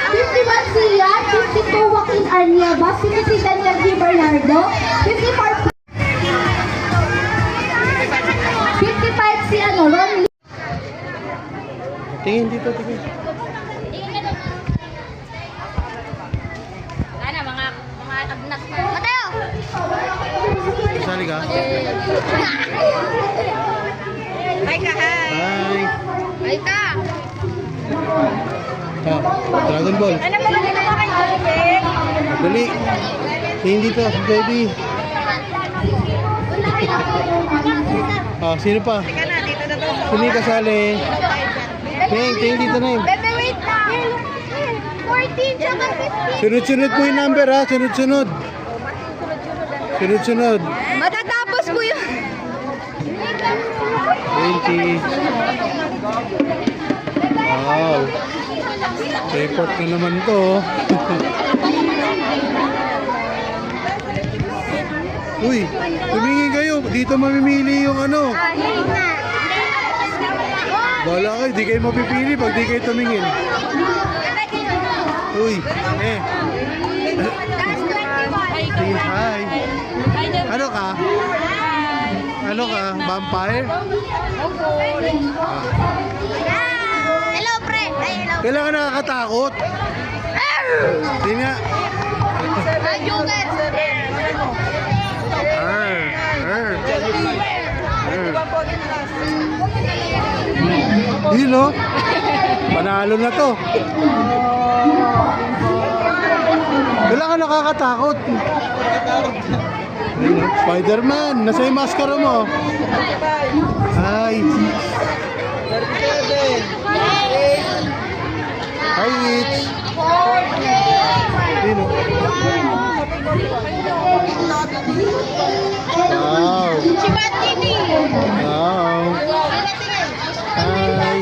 51 si Yan, 52 Joaquin Arnievas, 53 Daniel G. Bernardo, 54 55 si Ron. Tingin dito, tingin. Ano, mga agnak na. Mateo! Kasali ka? Hi ka, hi! Hi! Hi ka! Dragon Ball. Ano ba ba dito kayo, Alvin? Dali. Tingin dito, baby. Sino pa? Teka na, dito na to. Sino yung kasali? Tingin dito na yun. Bebe, wait lang! 14 tsaka 15. Sunod-sunod mo yung number ha, sunod-sunod. Sunod-sunod. Matatapos ko yun. 20. Wow. Report na naman to. Uy, tumingin kayo. Dito mamimili yung ano. Bala kayo, di kayo mapipili pag di kayo tumingin. Uy, Hi. Ano ka? Ano ka? Vampire? Hello, pre! Ay, hello. Kailan ka nakakatakot? Hindi nga. Joker! Yun o. Panalo na to. Kailan ka nakakatakot? Spider-Man. Nasa yung maskara mo. Hi. Hi, Itch. Yun o. Wow. Wow. Hi.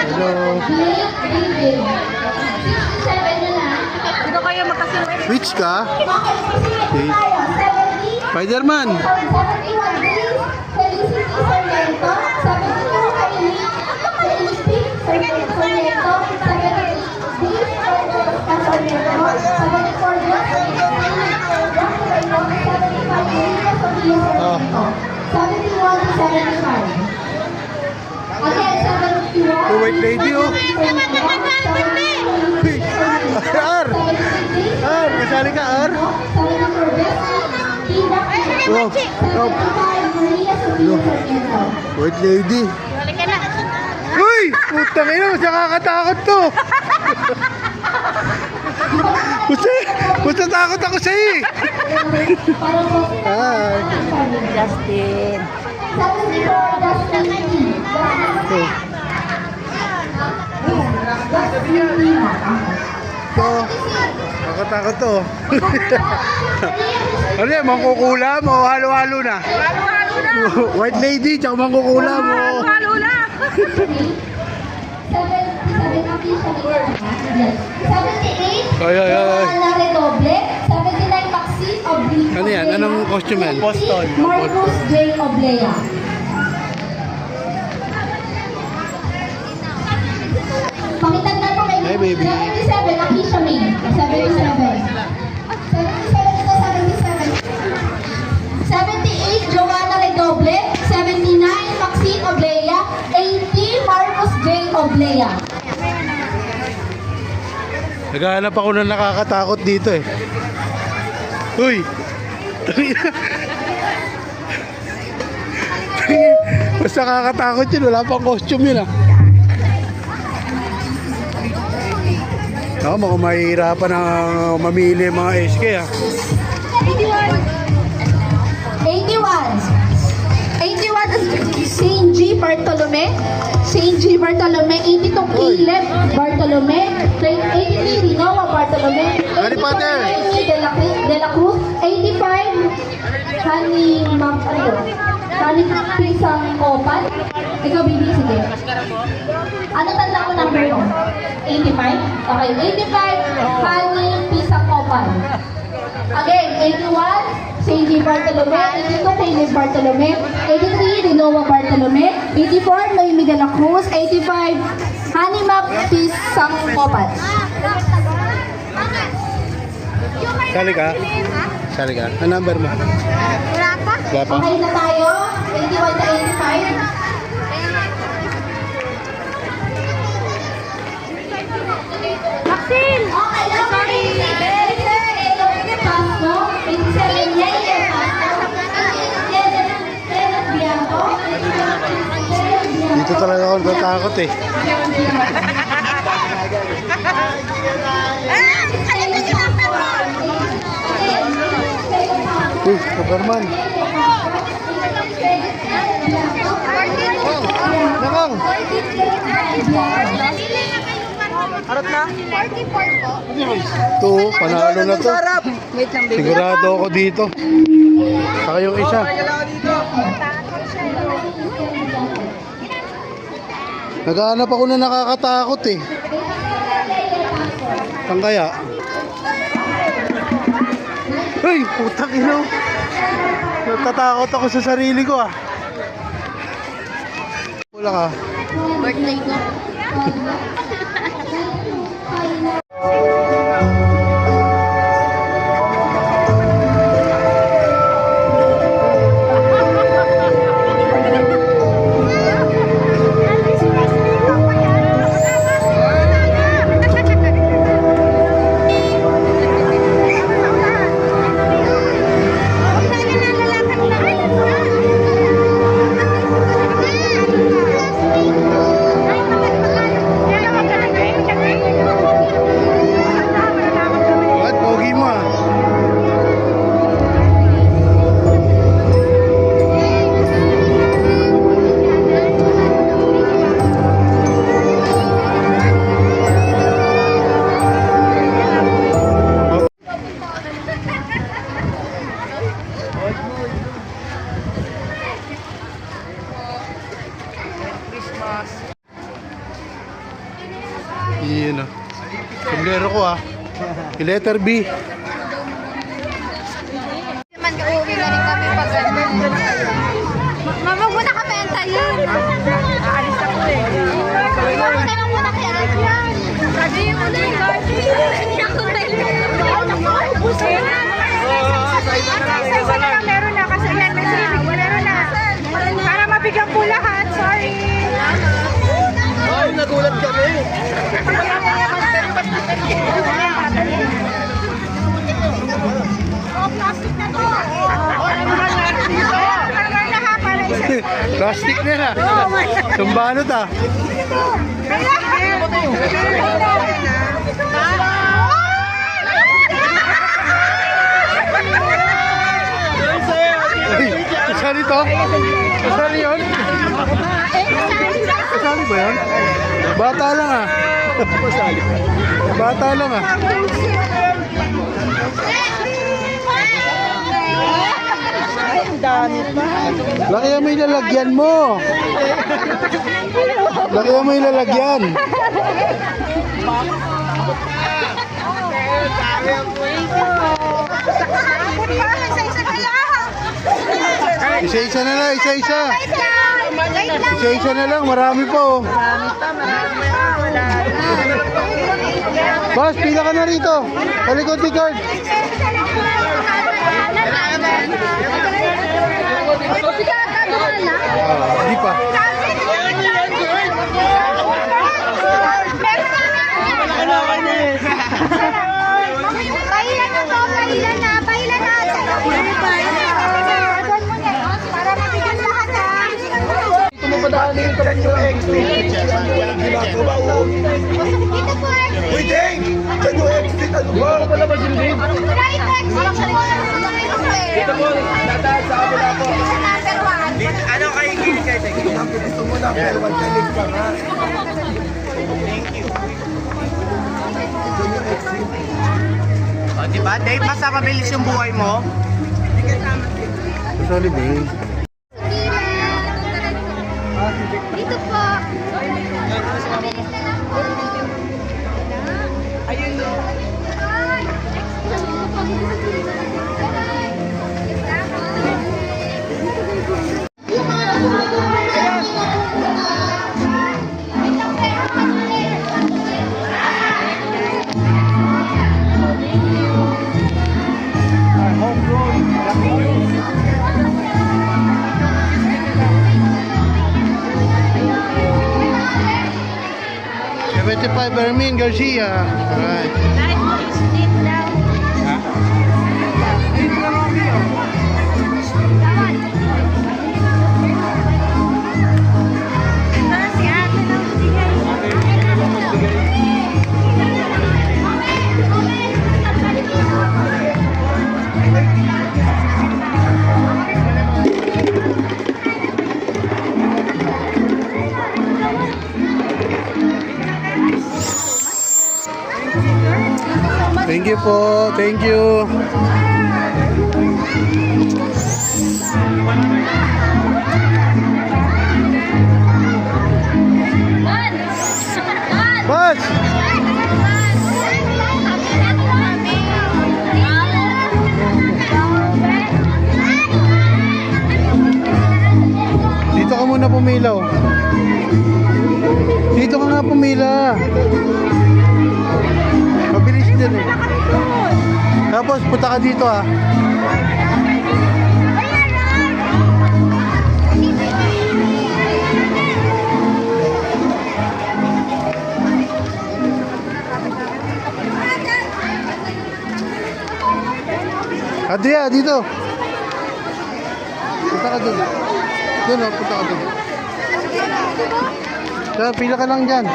Hello. Dito kayo magkasunod. Switch ka? Okay. Spider-Man. Oh. 71 to 75. Again, 71. The white lady, oh. R! R! Kasali ka, R? Oh. Oh. White lady. Balik ka na. Uy! Putang ina, mas nakakatakot to. Basta takot ako sa'yo eh. Hi. Justin. 74, Justin. Oh. Ito. Nakatakot to. Ano yan? Mangkukulam o halo-halo na? Halo-halo na. White lady, tsaka mangkukulam o. Halo-halo na. 78, Ay, ay, ay. Joanna Redoble. 79, Maxine Oblea. Ano yan? Anong costume yan? Boston. Marcus J. Oblea. Pakitanda po kay Hi, baby. 77, Akisha May. 77. 78, Joanna Redoble. 79, Maxine Oblea. 80, Marcus J. Oblea. Naghahanap ako na nakakatakot dito eh. Uy! Mas nakakatakot yun. Wala pang costume yun ah. Ako, mukhang mahihirapan na mamili yung mga SK ah. 81 is Saint G. Bartolome. Saint G. Bartolome. 82 Caleb Bartolome. 83 Rinoa Bartolome. Harry Potter. De la Cruz. 85 Honey Honey Pisang Opan. Ikaw, Bibi, sige. Ano tanda ko number mo? 85? Okay, 85 Honey Pisang Opan. Again, 81 Saint G. Bartolome, 82 Caleb Bartolome, 83 Rinoa Bartolome, 84 Noemi de la Cruz, 85 Hanimap Pisang Kopal. Sali ka? Sali ka. Ang number mo? Wala pa? Wala pa? Okay na tayo. 81 to 85. Maxine! Okay, sorry. 87 Pasto. 87 Yeye Pasto. 87 Bianco. 87 Dito talaga ako natatakot eh. Uy, Superman. Nakang! Harap na? 44 po. Ito, panalo na to. Sigurado ako dito. Saka yung isa. Naghahanap ako na nakakatakot eh. Saan kaya? Uy, putang ino. Natatakot ako sa sarili ko ah. Wala ka. Birthday ko. Ba't pogi mo ah? Iyon ah. Sombrero ko ah. Letter B. Naman uuwi na rin kami pag Mama, muna ka benta yun. Aalis ako eh. Mama, tayo muna kaya rin yan. Sabi mo na yung garden. Ako na yun. Isa na lang meron na kasi yan may saving. Meron na. Para mabigyan po lahat. Sorry. Ay, nagulat kami. Plastic na to. Para na ha, para isa. Plastic na na. Tumbanot ah. Ay, kasali to? Kasali yun? Kasali ba yun? Bata lang ah. Bata lang ah. Laki mo yung lalagyan mo. Laki mo yung lalagyan. Isa-isa na lang, isa-isa. Isa-isa na lang, marami pa oh. Boss, pila ka na rito. Talikod ni Kurt. Di pa. Pahilan na to, pahilan na, pahilan na. Para mabigyan lahat ha. Dito po eh. Uy, Deng! Saan yung exit? Ano ba? Wala ba yung Deng? Right exit. Dito po, Dadaan sa kabila po. number 1. Ano kayo gilid kayo? Gusto mo na, pero wag kalig pa nga. Thank you. O, diba? Dave, mas mabilis yung buhay mo. Kasali ba yun? Dito po. Ayun no. Fermin Garcia. Alright. Thank you po. Thank you. Bus! Dito ka muna pumilaw. Dito ka nga pumila. Mabilis din eh. Tapos punta ka dito ah. Adria, dito. Punta ka doon. Doon oh, punta ka doon. Kaya pila ka lang dyan.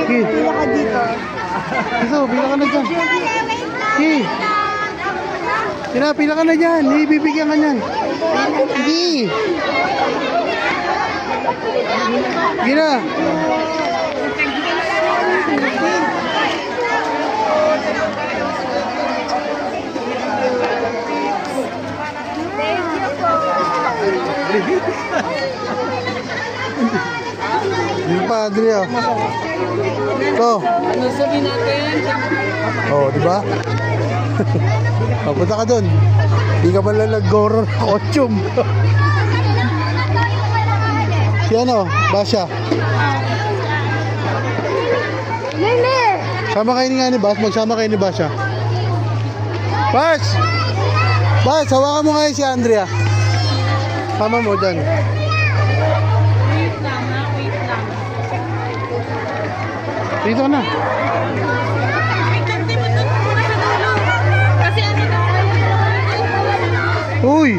Pila ka dito. Dito, pila ka na dyan. Pila ka na dyan. Ibibigyan ka dyan. Hindi. Gina. Dito pa, Adria. Ito. Nasabi natin. Oh, di ba? Papunta ka doon. Hindi ka pala nag-goro na costume. Si ano? Basha. Lili! Sama kayo ni nga ni Bas. Magsama kayo ni Basha. Bas! Bas, hawakan mo kayo si Andrea. Sama mo dyan. Wait lang ha, wait lang. Dito ka na. Wait lang, di mo doon muna sa dulo. Kasi ano na Uy!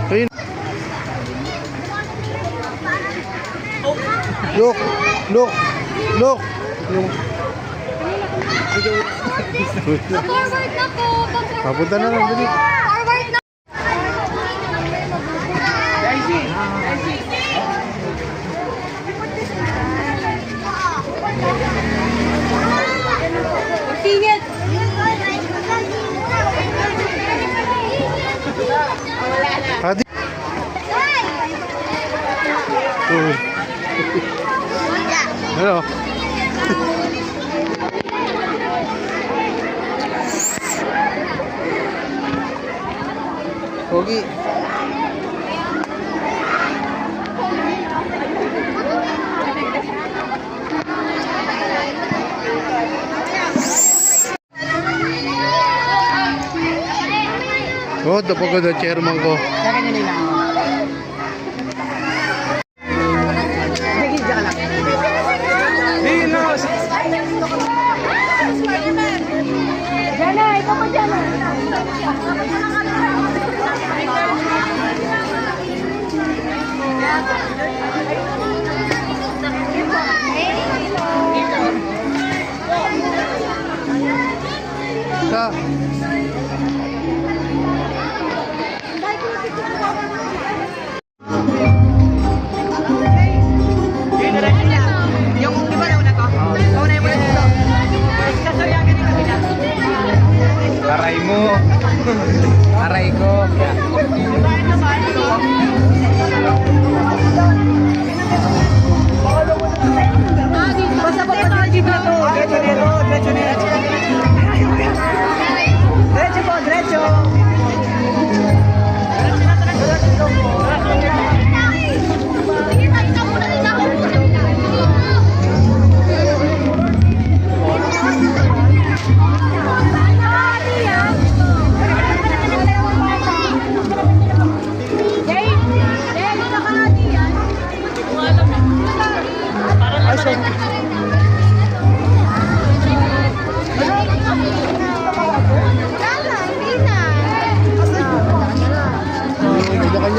Ayun. Look! Look! Look! Forward na po. Papunta na lang. Dali. Forward na. Singit. Hadi. Hello. Pogi. Oh, dapat ko na chairman ko. Jana, ikaw pa dyan. Sa.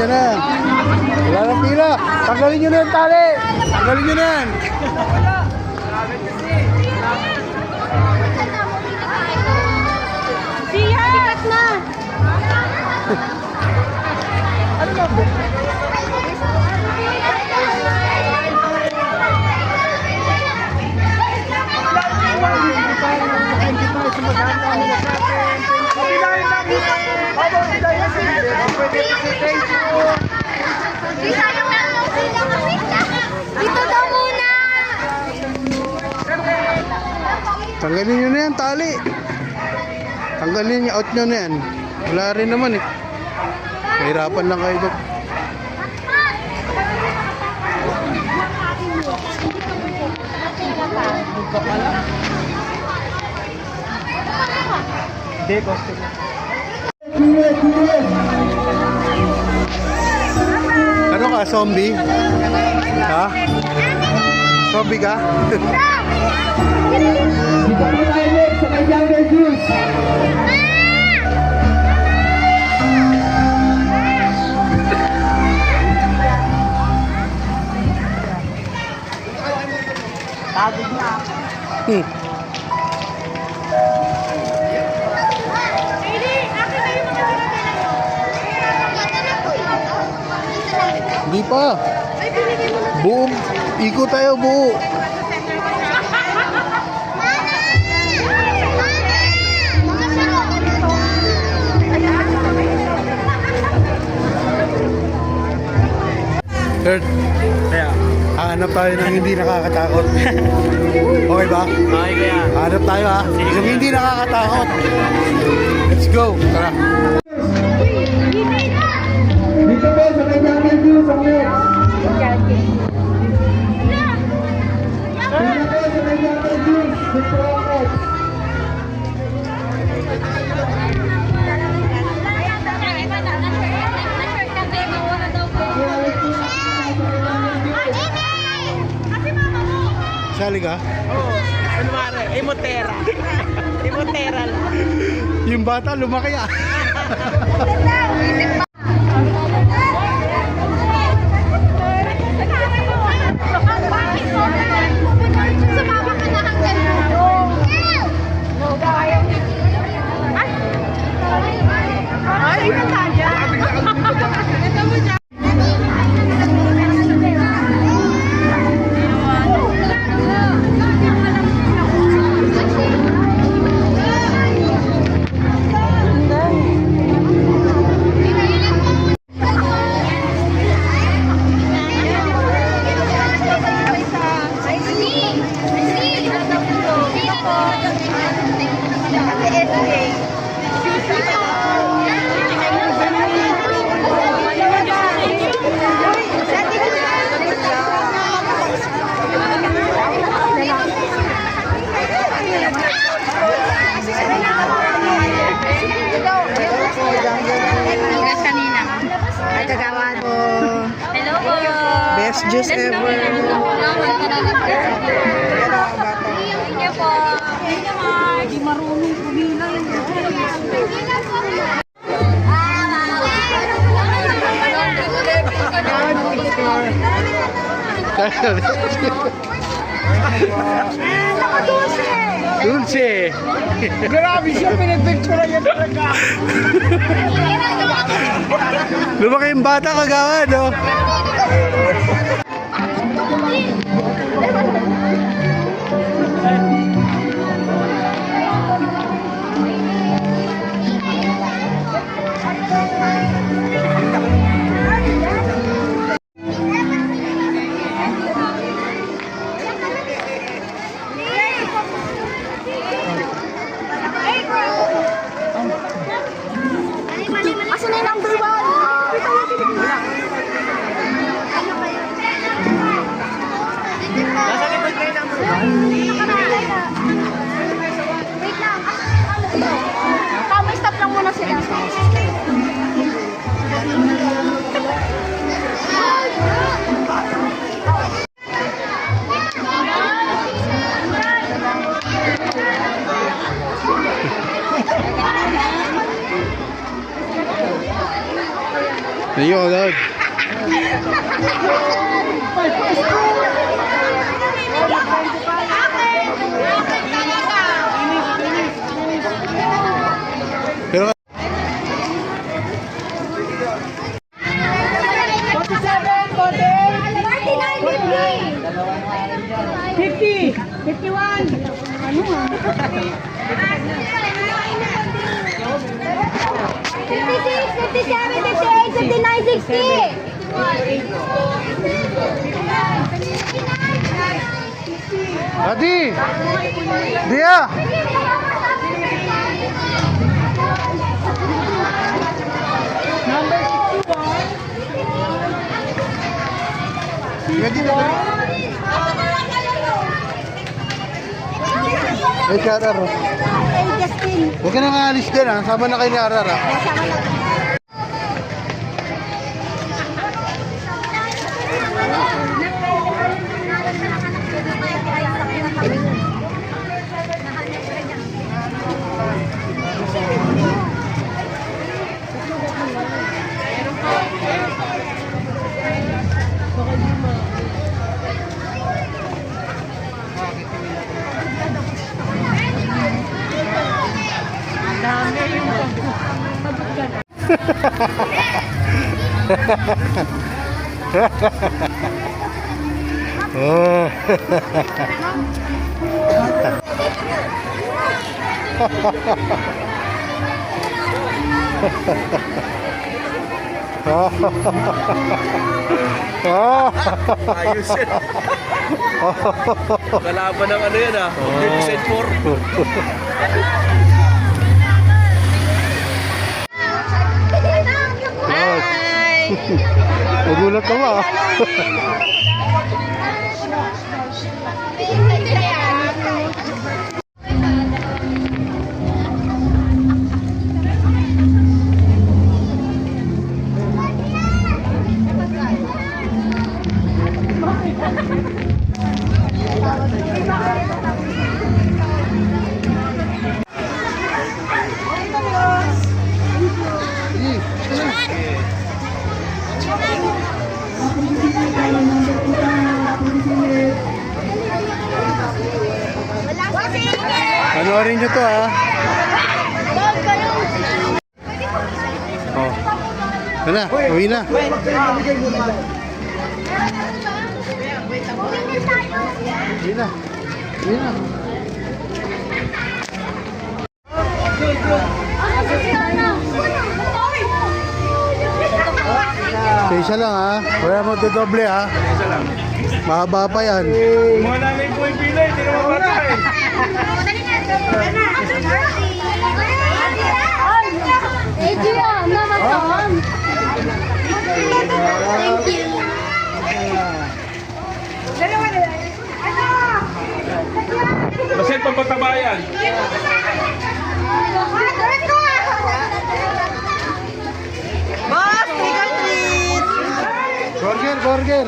niya na. Wala na pila. Tanggalin nyo na yung tali. Tanggalin nyo na yan. Sikat na! Dito daw muna! Tanggalin nyo na yan, tali. Tanggalin nyo, out nyo na yan. Wala rin naman eh. Mahirapan lang kayo dyan. Hindi, costume. Ano ka, zombie? Ha? Zombie ka? Dito po tayo next sa kay Jungle Juice. Hindi pa. Buo. Ikot tayo, buo. Kurt, hanap tayo ng hindi nakakatakot. Okay ba? Okay, kuya. Hanap tayo ha. Yung hindi nakakatakot. Let's go. Tara. Dito po sa kay Jungle Juice ang next. Dito po sa kay Jungle Juice. Dito ang next. Sali ka? Oo. Ano mare? Emotera. Emotera lang. Yung bata lumaki ah. Sumama ka na hanggang dulo. Ay, Natalia. Ito mo dyan. Hello po. Best juice ever. Thank you po. Thank you, Mark. Di marunong kumilang. Dulce. Grabe siya, pinipicture yan talaga. Lumaki yung bata kagawa, no? Asan na yung number 1? Nasaan ito Ayun, Lord. Pero 50, 51. Ano nga? 56, 57, 58, 59, 60. Adi! Dia! Ay, si Arar. Oh. Huwag ka nang aalis din ha. Sama na kayo ni Arar ha. Ayos yan. Kalaban ng ano yan ah. 100% 4. Magulat ka ba? Panoorin nyo to ha. Oh. Ano na, uwi na. Uwi na. Uwi na. So, isa lang ha. Wala mo dodoble ha. Mahaba pa yan. Mga namin po yung pila, hindi naman patay. Thank you. Kasi pampatabayan. Boss, trick or treat! Burger, burger.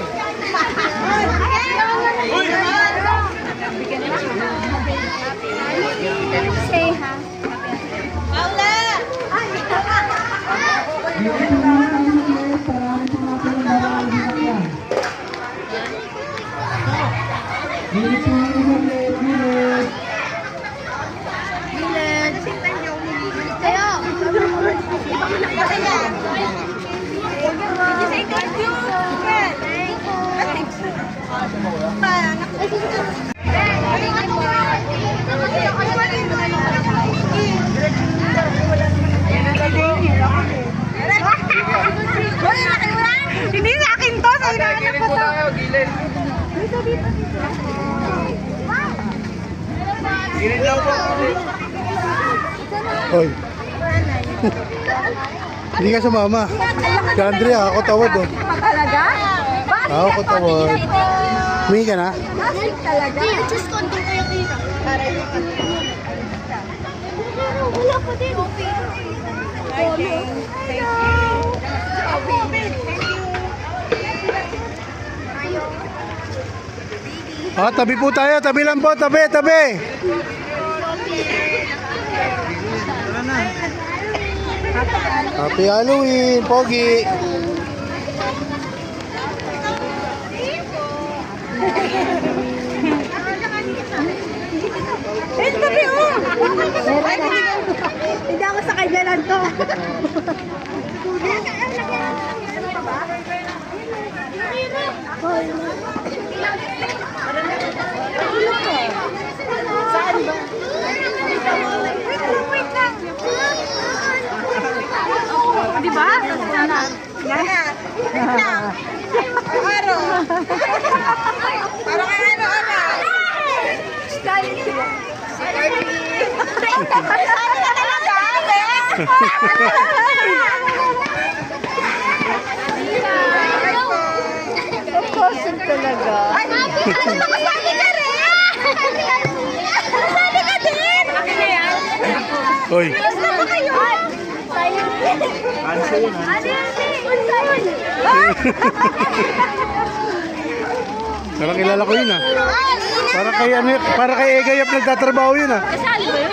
Say ha. Paula! Hindi sa akin to, sa inaanap ko to. Dito, dito, dito. Gilid lang po. Hoy. Hindi ka sumama. Si Andrea, ako tawad oh. Talaga? Ako tawad. Humingi ka na? Basik talaga. Just konti kayo dito. Wala ko din. Thank you. Thank you. Ah, tabi po tayo. Tabi lang po. Tabi, tabi. Happy Halloween, Pogi. Saan ba? Wait lang. Di ba? Aro. Parang ano. Style. Proposal talaga. Ay, nakasali ka rin! Nakasali ka din! Akin na yan. Oy, Gusto mo kayo? Ano yun? parang kilala ko yun ah. Para kay Egayap nagtatrabaho yun ah. Kasali ba yun?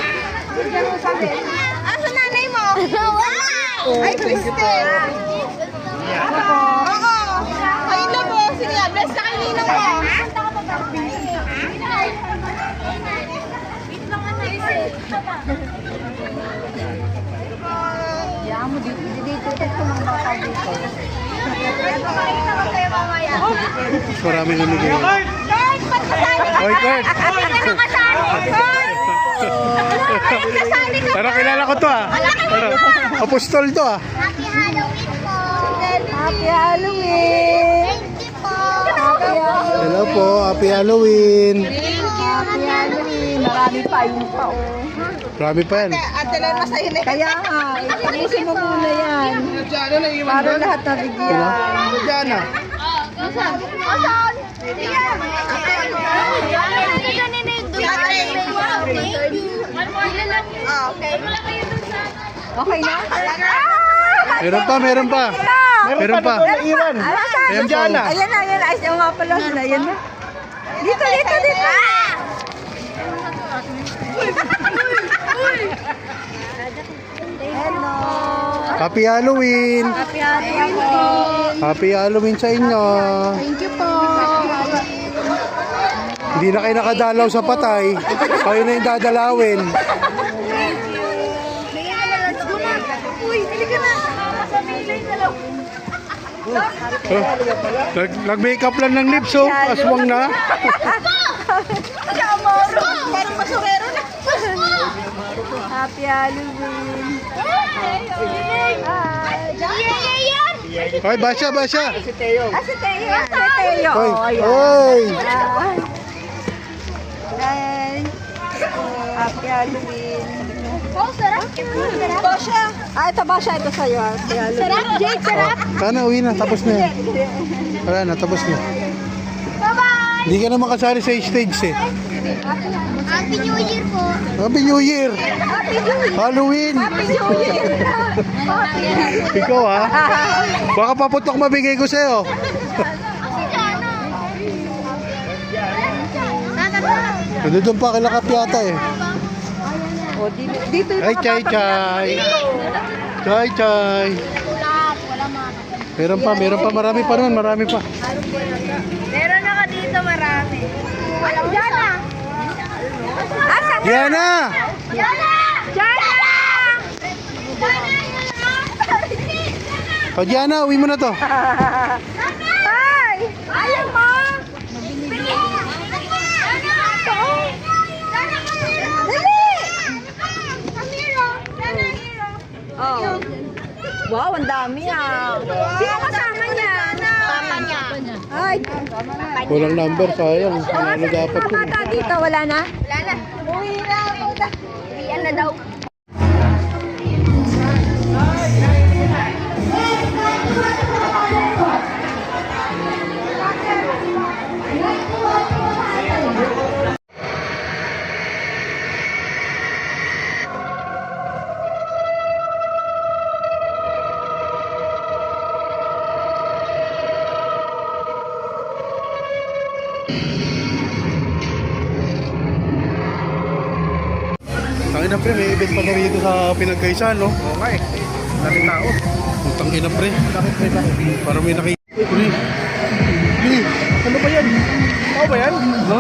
Asa nanay mo? Ay, Kristen! Oo! Ay, na po! Sige, bless ka kay Ninong mo! Marami namigay. Kurt! Pagkasali ka! Oy, Kurt! Ate ka na kasali! Kurt! Kasali ka! Parang kilala ko to ah. Parang apostol to ah. Happy Halloween po! Happy Halloween! Thank you po! Hello po, Happy Halloween. Happy Halloween! Marami pa yun pa oh. Marami pa yan. Ate lang masaya na. Kaya nga, ipanisin mo muna yan. Para lahat nabigyan. Diyan ah. Asan? Okay na? Meron pa. Meron pa. Ayan pa. Ayan na. Ay, yung nga pala. Ayan na. Dito. Hello. Happy Halloween. Happy Halloween po. Happy Halloween sa inyo. Thank you po. Hindi na kayo nakadalaw sa patay. Kayo na yung dadalawin. Uy, halika na. Sabihin na lang. Nag-makeup lang ng lips oh. Aswang na. Parang basurero na. Happy Halloween. Hoy, Basha. Si Teo. Si Teo. Hoy. Oh, ayan. Hoy. Hi. Happy Halloween. Oh, sarap. Basha. Ito Basha. Ito sa'yo. Happy Halloween. Sarap, Jake. Sarap. Sana uwi na. Tapos na yan. Wala na. Tapos na. Bye-bye. Hindi ka naman kasali sa stage eh. Happy New Year po. Happy New Year. Happy New Year. Halloween. Happy New Year. Ikaw ha. Baka paputok mabigay ko sa'yo. Nandun pa kilakap yata eh. Dito Ay, chay. Meron pa. Marami pa nun. Meron ako dito marami. Ano, Jana? Asa? Diana! Jana! O Diana, uwi mo na to. Hi! Ayaw mo! Oh. Wow, ang dami ah. Sino kasama niya? Papa niya. Ay. Walang number, sayang. Ano dapat yun? Bata dito, wala na? Wala na. Uwi na. Uwian na daw. Tangin na pre, may event pa na rito sa Pinagkaisan, no? Oo nga eh. Daming tao. Tangin na pre. Bakit pre ba? Parang may nakikita. Pre. Ano ba yan? Tao ba yan? Ha?